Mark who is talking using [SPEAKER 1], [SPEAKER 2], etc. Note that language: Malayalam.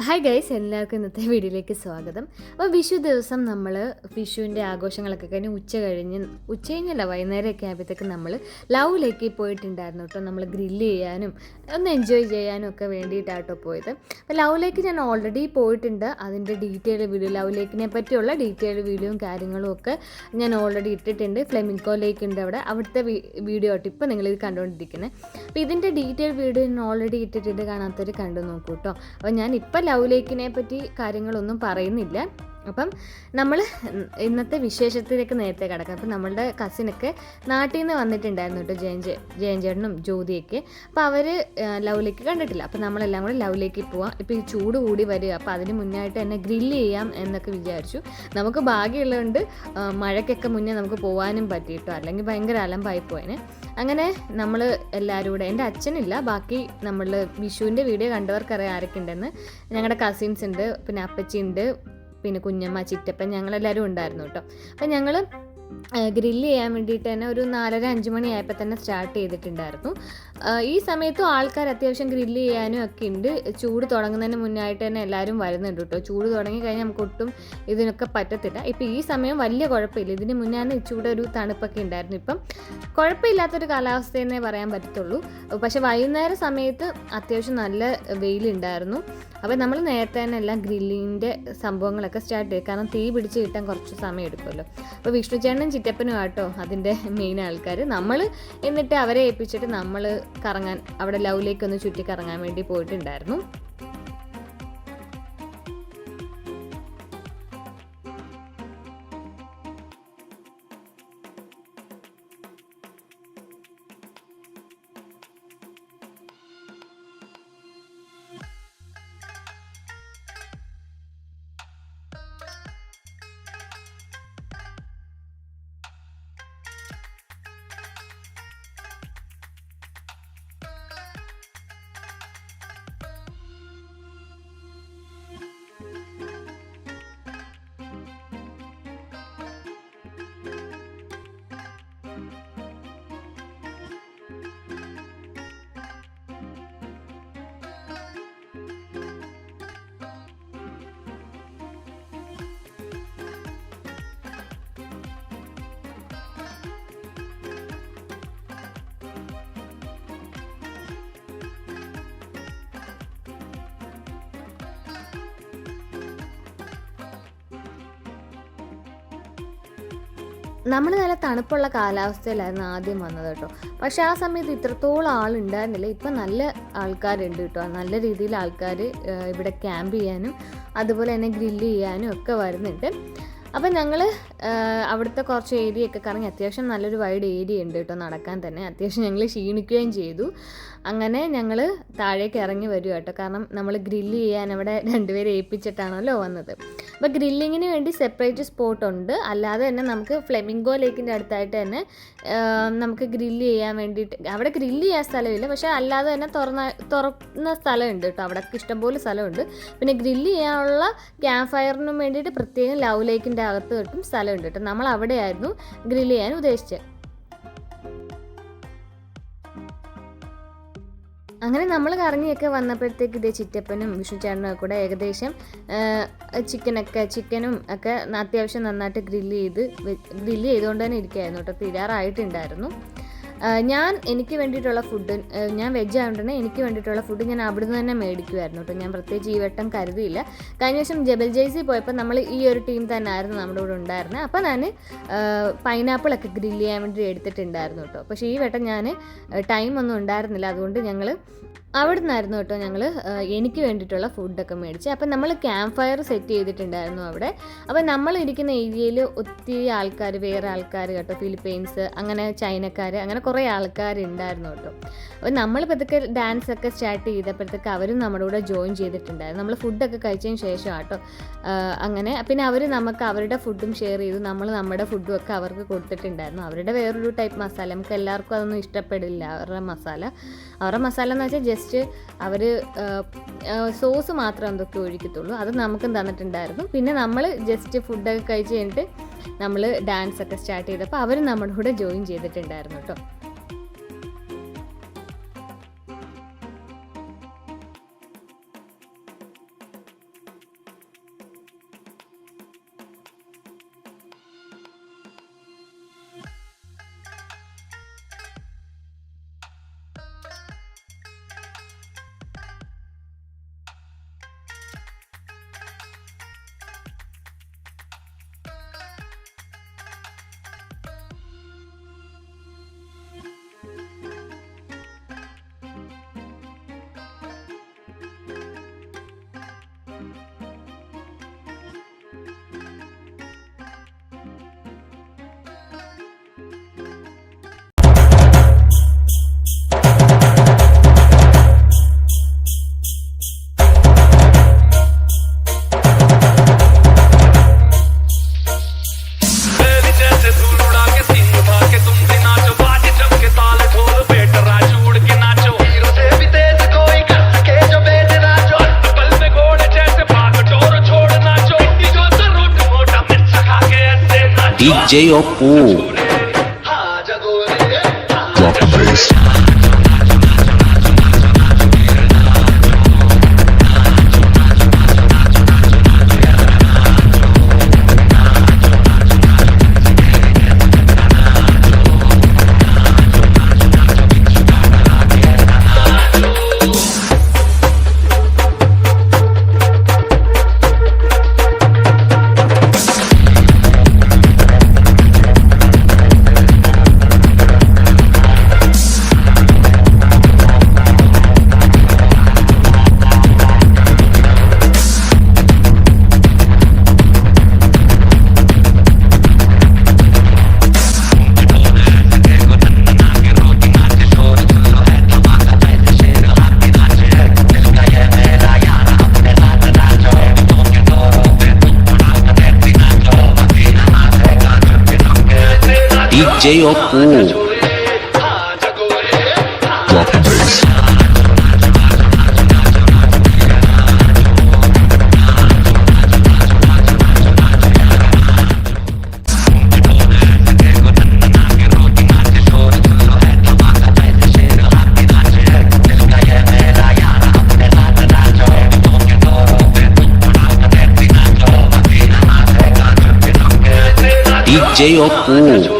[SPEAKER 1] ഹായ് ഗൈസ്, എല്ലാവർക്കും ഇന്നത്തെ വീഡിയോയിലേക്ക് സ്വാഗതം. അപ്പോൾ വിഷു ദിവസം നമ്മൾ വിഷുവിൻ്റെ ആഘോഷങ്ങളൊക്കെ കഴിഞ്ഞ് ഉച്ച കഴിഞ്ഞല്ല വൈകുന്നേരമൊക്കെ ആയപ്പോഴത്തേക്ക് നമ്മൾ ലവിലേക്ക് പോയിട്ടുണ്ടായിരുന്നു കേട്ടോ. നമ്മൾ ഗ്രില്ല് ചെയ്യാനും ഒന്ന് എൻജോയ് ചെയ്യാനും ഒക്കെ വേണ്ടിയിട്ടാട്ടോ പോയത്. അപ്പോൾ ലവിലേക്ക് ഞാൻ ഓൾറെഡി പോയിട്ടുണ്ട്. അതിൻ്റെ ലവിലേക്കിനെ പറ്റിയുള്ള ഡീറ്റെയിൽ വീഡിയോയും കാര്യങ്ങളും ഒക്കെ ഞാൻ ഓൾറെഡി ഇട്ടിട്ടുണ്ട്. ഫ്ലെമിൻകോ ലേക്ക് ഉണ്ട് അവിടുത്തെ വീഡിയോ ആട്ടോ ഇപ്പോൾ നിങ്ങളിത് കണ്ടുകൊണ്ടിരിക്കുന്നത്. അപ്പോൾ ഇതിൻ്റെ ഡീറ്റെയിൽ വീഡിയോ ഞാൻ ഓൾറെഡി ഇട്ടിട്ടുണ്ട്, കാണാത്തവർ കണ്ടു നോക്കൂ കേട്ടോ. അപ്പോൾ ഞാൻ ഇപ്പം ലവ് ലേക്കിനെ പറ്റി കാര്യങ്ങളൊന്നും പറയുന്നില്ല. അപ്പം നമ്മൾ ഇന്നത്തെ വിശേഷത്തിലേക്ക് നേരത്തെ കിടക്കാം. അപ്പം നമ്മളുടെ കസിനൊക്കെ നാട്ടിൽ നിന്ന് വന്നിട്ടുണ്ടായിരുന്നു കേട്ടോ, ജയൻ ചേട്ടനും ജ്യോതിയൊക്കെ. അപ്പോൾ അവർ ലവ് ലേക്ക് കണ്ടിട്ടില്ല. അപ്പോൾ നമ്മളെല്ലാം കൂടെ ലവ് ലേക്കിൽ പോവാം. ഇപ്പോൾ ഈ ചൂട് കൂടി വരിക, അപ്പോൾ അതിന് മുന്നായിട്ട് തന്നെ ഗ്രില്ല് ചെയ്യാം എന്നൊക്കെ വിചാരിച്ചു. നമുക്ക് ഭാഗ്യമുള്ളതുകൊണ്ട് മഴയ്ക്കൊക്കെ മുന്നേ നമുക്ക് പോകാനും പറ്റിയിട്ടോ, അല്ലെങ്കിൽ ഭയങ്കര അലമ്പായി പോയേനെ. അങ്ങനെ നമ്മൾ എല്ലാവരും കൂടെ, എൻ്റെ അച്ഛനില്ല, ബാക്കി നമ്മൾ വിഷുവിൻ്റെ വീഡിയോ കണ്ടവർക്കറിയാം ആരൊക്കെ ഉണ്ടെന്ന്. ഞങ്ങളുടെ കസിൻസ് ഉണ്ട്, പിന്നെ അപ്പച്ചി ഉണ്ട്, പിന്നെ കുഞ്ഞമ്മ, ചിറ്റപ്പൻ, ഞങ്ങളെല്ലാവരും ഉണ്ടായിരുന്നു കേട്ടോ. അപ്പം ഞങ്ങൾ ഗ്രില്ല് ചെയ്യാൻ വേണ്ടിയിട്ട് തന്നെ ഒരു 4:30-5 മണിയായപ്പോൾ തന്നെ സ്റ്റാർട്ട് ചെയ്തിട്ടുണ്ടായിരുന്നു. ഈ സമയത്തും ആൾക്കാർ അത്യാവശ്യം ഗ്രില്ല് ചെയ്യാനും ഒക്കെ ഉണ്ട്. ചൂട് തുടങ്ങുന്നതിന് മുന്നായിട്ട് തന്നെ എല്ലാവരും വരുന്നുണ്ട് കേട്ടോ. ചൂട് തുടങ്ങി കഴിഞ്ഞാൽ നമുക്ക് ഒട്ടും ഇതിനൊക്കെ പറ്റത്തില്ല. ഇപ്പോൾ ഈ സമയം വലിയ കുഴപ്പമില്ല. ഇതിന് മുന്നാണ് ചൂട് ഒരു തണുപ്പൊക്കെ ഉണ്ടായിരുന്നു. ഇപ്പം കുഴപ്പമില്ലാത്തൊരു കാലാവസ്ഥയെന്നേ പറയാൻ പറ്റത്തുള്ളൂ. പക്ഷേ വൈകുന്നേര സമയത്ത് അത്യാവശ്യം നല്ല വെയിലുണ്ടായിരുന്നു. അപ്പോൾ നമ്മൾ നേരത്തെ തന്നെ എല്ലാം ഗ്രില്ലിൻ്റെ സംഭവങ്ങളൊക്കെ സ്റ്റാർട്ട് ചെയ്യും. കാരണം തീ പിടിച്ച് കിട്ടാൻ കുറച്ച് സമയം എടുക്കുമല്ലോ. അപ്പോൾ വിഷ്ണുചേട്ടനും ചിറ്റപ്പനും ആട്ടോ അതിൻ്റെ മെയിൻ ആൾക്കാർ. നമ്മൾ എന്നിട്ട് അവരെ ഏൽപ്പിച്ചിട്ട് നമ്മൾ കറങ്ങാൻ അവിടെ ലവിലേക്കൊന്ന് ചുറ്റി കറങ്ങാൻ വേണ്ടി പോയിട്ടുണ്ടായിരുന്നു. നമ്മൾ നല്ല തണുപ്പുള്ള കാലാവസ്ഥയിലായിരുന്നു ആദ്യം വന്നത് കേട്ടോ. പക്ഷെ ആ സമയത്ത് ഇത്രത്തോളം ആളുണ്ടായിരുന്നില്ല. ഇപ്പം നല്ല ആൾക്കാരുണ്ട് കേട്ടോ. നല്ല രീതിയിൽ ആൾക്കാർ ഇവിടെ ക്യാമ്പ് ചെയ്യാനും അതുപോലെ തന്നെ ഗ്രില്ല് ചെയ്യാനും ഒക്കെ വരുന്നുണ്ട്. അപ്പം ഞങ്ങൾ അവിടുത്തെ കുറച്ച് ഏരിയയൊക്കെ കറങ്ങി. അത്യാവശ്യം നല്ലൊരു വൈഡ് ഏരിയ ഉണ്ട് കേട്ടോ നടക്കാൻ തന്നെ. അത്യാവശ്യം ഞങ്ങൾ ക്ഷീണിക്കുകയും ചെയ്തു. അങ്ങനെ ഞങ്ങൾ താഴേക്ക് ഇറങ്ങി വരും കേട്ടോ. കാരണം നമ്മൾ ഗ്രില്ല് ചെയ്യാൻ അവിടെ 2 പേരെ ഏൽപ്പിച്ചിട്ടാണല്ലോ വന്നത്. അപ്പോൾ ഗ്രില്ലിങ്ങിന് വേണ്ടി സെപ്പറേറ്റ് സ്പോട്ട് ഉണ്ട്. അല്ലാതെ തന്നെ നമുക്ക് ഫ്ലെമിംഗോ ലേക്കിൻ്റെ അടുത്തായിട്ട് തന്നെ നമുക്ക് ഗ്രില്ല് ചെയ്യാൻ വേണ്ടിയിട്ട്, അവിടെ ഗ്രില്ല് ചെയ്യാൻ സ്ഥലമില്ല, പക്ഷേ അല്ലാതെ തന്നെ തുറന്ന സ്ഥലമുണ്ട് കേട്ടോ. അവിടെ ഇഷ്ടംപോലെ സ്ഥലമുണ്ട്. പിന്നെ ഗ്രില്ല് ചെയ്യാനുള്ള ക്യാമ്പ് ഫയറിനും വേണ്ടിയിട്ട് പ്രത്യേകം ലവ് ലേക്കിൻ്റെ അകത്ത് തൊട്ടും സ്ഥലമുണ്ട് കേട്ടോ. നമ്മൾ അവിടെയായിരുന്നു ഗ്രില്ല് ചെയ്യാൻ ഉദ്ദേശിച്ചത്. അങ്ങനെ നമ്മൾ കറങ്ങിയൊക്കെ വന്നപ്പോഴത്തേക്ക് ഇതേ ചിറ്റപ്പനും വിഷ്ണുചേട്ടനും ഒക്കെ കൂടെ ഏകദേശം ചിക്കനും ഒക്കെ അത്യാവശ്യം നന്നായിട്ട് ഗ്രില്ല് ചെയ്തുകൊണ്ട് തന്നെ ഇരിക്കുകയായിരുന്നു കേട്ടോ. തീരാറായിട്ടുണ്ടായിരുന്നു. എനിക്ക് വേണ്ടിയിട്ടുള്ള ഫുഡ്, ഞാൻ വെജ് ആയതുകൊണ്ട് തന്നെ എനിക്ക് വേണ്ടിയിട്ടുള്ള ഫുഡ് ഞാൻ അവിടുന്ന് തന്നെ മേടിക്കുമായിരുന്നു കേട്ടോ. ഞാൻ പ്രത്യേകിച്ച് ഈ വട്ടം കരുതിയില്ല. കഴിഞ്ഞ ദിവസം ജബൽ ജയ്സി പോയപ്പോൾ നമ്മൾ ഈ ഒരു ടീം തന്നെ ആയിരുന്നു നമ്മുടെ കൂടെ ഉണ്ടായിരുന്നത്. അപ്പോൾ ഞാൻ പൈനാപ്പിളൊക്കെ ഗ്രില്ല് ചെയ്യാൻ വേണ്ടി എടുത്തിട്ടുണ്ടായിരുന്നു കേട്ടോ. പക്ഷേ ഈ വട്ടം ഞാൻ ടൈമൊന്നും ഉണ്ടായിരുന്നില്ല. അതുകൊണ്ട് ഞങ്ങൾ അവിടെ നിന്നായിരുന്നു കേട്ടോ ഞങ്ങൾ എനിക്ക് വേണ്ടിയിട്ടുള്ള ഫുഡൊക്കെ മേടിച്ച്. അപ്പം നമ്മൾ ക്യാമ്പ് ഫയർ സെറ്റ് ചെയ്തിട്ടുണ്ടായിരുന്നു അവിടെ. അപ്പോൾ നമ്മൾ ഇരിക്കുന്ന ഏരിയയിൽ ഒത്തിരി ആൾക്കാർ, വേറെ ആൾക്കാർ കേട്ടോ, ഫിലിപ്പൈൻസ്, അങ്ങനെ ചൈനക്കാർ, അങ്ങനെ കുറേ ആൾക്കാരുണ്ടായിരുന്നു കേട്ടോ. അപ്പോൾ നമ്മൾ പതുക്കെ ഡാൻസൊക്കെ സ്റ്റാർട്ട് ചെയ്തപ്പോഴത്തേക്ക് അവരും നമ്മുടെ കൂടെ ജോയിൻ ചെയ്തിട്ടുണ്ടായിരുന്നു. നമ്മൾ ഫുഡൊക്കെ കഴിച്ചതിന് ശേഷം കേട്ടോ. അങ്ങനെ പിന്നെ അവർ നമുക്ക് അവരുടെ ഫുഡും ഷെയർ ചെയ്തു. നമ്മൾ നമ്മുടെ ഫുഡും ഒക്കെ അവർക്ക് കൊടുത്തിട്ടുണ്ടായിരുന്നു. അവരുടെ വേറൊരു ടൈപ്പ് മസാല, നമുക്ക് എല്ലാവർക്കും അതൊന്നും ഇഷ്ടപ്പെടില്ല അവരുടെ മസാല എന്ന് വെച്ചാൽ ജസ്റ്റ് അവർ സോസ് മാത്രം എന്തൊക്കെ ഒഴിക്കത്തുള്ളൂ. അത് നമുക്കും തന്നിട്ടുണ്ടായിരുന്നു. പിന്നെ നമ്മൾ ജസ്റ്റ് ഫുഡൊക്കെ കഴിച്ച് കഴിഞ്ഞിട്ട് നമ്മൾ ഡാൻസൊക്കെ സ്റ്റാർട്ട് ചെയ്തപ്പോൾ അവർ നമ്മുടെ കൂടെ ജോയിൻ ചെയ്തിട്ടുണ്ടായിരുന്നു കേട്ടോ.
[SPEAKER 2] DJ Oppo. Drop the bass. DJ Oppo. Drop the bass. DJ Oppo.